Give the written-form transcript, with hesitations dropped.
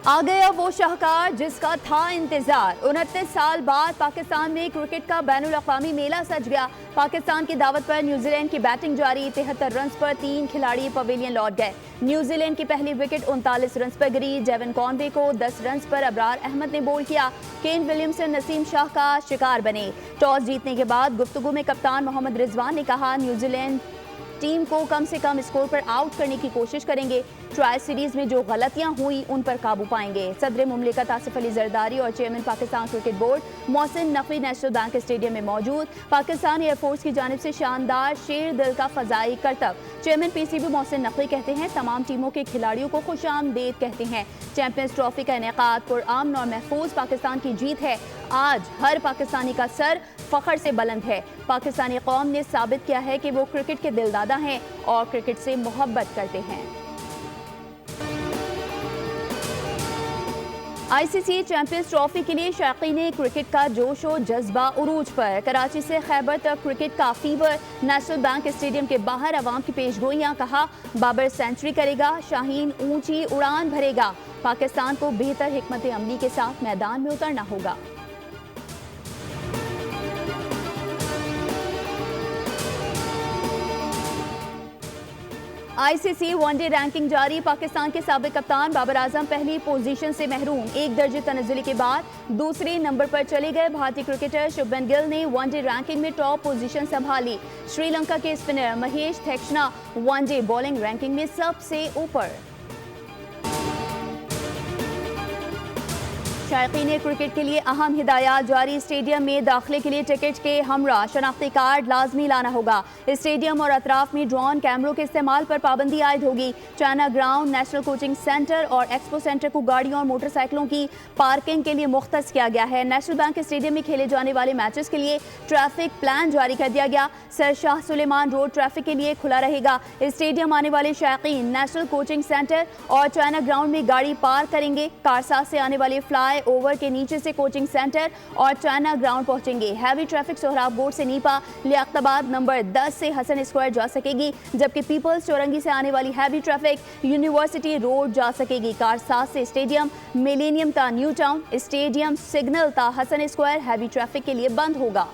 आ गया वो शाहकार जिसका था इंतजार। 29 साल बाद पाकिस्तान में क्रिकेट का बैनुल अक़वामी मेला सज गया। पाकिस्तान की दावत पर न्यूजीलैंड की बैटिंग जारी। 73 रन पर 3 खिलाड़ी पवेलियन लौट गए। न्यूजीलैंड की पहली विकेट 39 रन पर गिरी। डेवन कॉनवे को 10 रन पर अबरार अहमद ने बोल्ड किया। केन विलियमसन नसीम शाह का शिकार बने। टॉस जीतने के बाद गुफ्तगू में कप्तान मोहम्मद रिजवान ने कहा, न्यूजीलैंड टीम को कम से कम स्कोर पर आउट करने की कोशिश करेंगे। ट्रायल सीरीज में जो गलतियां हुई उन पर काबू पाएंगे। सदर मुमलिकत आसिफ अली जरदारी और chairman Pakistan cricket board Mohsin Naqvi national bank stadium में मौजूद। पाकिस्तान एयरफोर्स की जानिब से शानदार शेर दिल का फजाई करतब। चेयरमैन पीसीबी मोहसिन नकवी कहते हैं, तमाम टीमों के खिलाड़ियों को खुशामदीद कहते हैं। चैंपियंस ट्रॉफी का इनेकाद पुरअमन और महफूज पाकिस्तान की जीत है। आज हर पाकिस्तानी का सर फख्र से बुलंद है। पाकिस्तानी कौम ने साबित किया है कि वो क्रिकेट के दिलदादा हैं और क्रिकेट से मोहब्बत करते हैं। आईसीसी चैंपियंस ट्रॉफी के लिए शायकीन क्रिकेट का जोश और जज्बा उरूज पर। कराची से खैबर तक क्रिकेट का फीवर। नेशनल बैंक स्टेडियम के बाहर अवाम की पेशगोइयां। कहा, बाबर सेंचुरी करेगा, शाहीन ऊंची उड़ान भरेगा। पाकिस्तान को बेहतर हिकमत अमली के साथ मैदान में उतरना होगा। आईसीसी वनडे रैंकिंग जारी। पाकिस्तान के साबिक कप्तान बाबर आजम पहली पोजीशन से महरूम। 1 दर्जे तनज़्ज़ुली के बाद दूसरे नंबर पर चले गए। भारतीय क्रिकेटर शुभमन गिल ने वनडे रैंकिंग में टॉप पोजीशन संभाली। श्रीलंका के spinner Maheesh Theekshana one day bowling ranking में सबसे ऊपर। शायकीन क्रिकेट के लिए अहम हिदायत जारी। स्टेडियम में दाखिले के लिए टिकट के हमरा शनाख्ती कार्ड लाजमी लाना होगा। स्टेडियम और अतराफ में ड्रोन कैमरों के इस्तेमाल पर पाबंदी आयद होगी। China ground, national coaching centre और एक्सपो सेंटर को गाड़ियों और मोटरसाइकिलों की पार्किंग के लिए मुख्तस किया गया है। नेशनल बैंक स्टेडियम में खेले जाने वाले मैचेस के लिए ट्रैफिक प्लान जारी कर दिया गया। Sir Shah Suleman road traffic के लिए खुला रहेगा। स्टेडियम आने वाले शायकीन नेशनल कोचिंग सेंटर और चाइना ग्राउंड में गाड़ी पार्क करेंगे। कारसाज से आने वाले फ्लाई ओवर के नीचे से कोचिंग सेंटर और चाइना ग्राउंड पहुंचेंगे। हैवी ट्रैफिक सोहराब गोड से नीपा लियाकताबाद नंबर 10 से हसन स्क्वायर जा सकेगी, जबकि पीपल्स चौरंगी से आने वाली हैवी ट्रैफिक यूनिवर्सिटी रोड जा सकेगी। कारसाज से स्टेडियम, मिलेनियम ता न्यू टाउन, स्टेडियम सिग्नल ता हसन स्क्वायर हैवी ट्रैफिक के लिए बंद होगा।